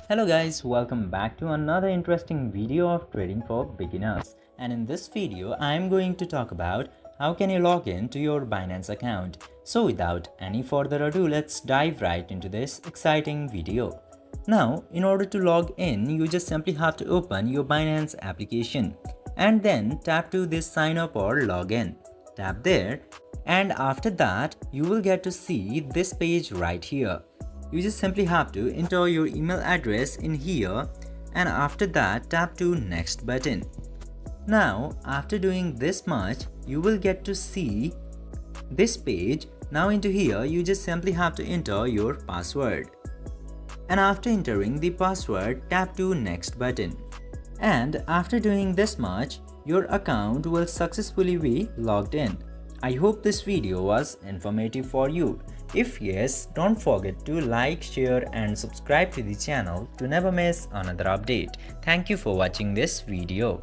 Hello guys, welcome back to another interesting video of trading for beginners. And in this video, I'm going to talk about how can you log in to your Binance account. So without any further ado, let's dive right into this exciting video. Now, in order to log in, you just simply have to open your Binance application and then tap to this sign up or login. Tap there, and after that, you will get to see this page right here. You just simply have to enter your email address in here, and after that tap to next button. Now after doing this much, you will get to see this page. Now into here you just simply have to enter your password, and after entering the password tap to next button. And after doing this much, your account will successfully be logged in. I hope this video was informative for you. If yes, don't forget to like, share and subscribe to the channel to never miss another update. Thank you for watching this video.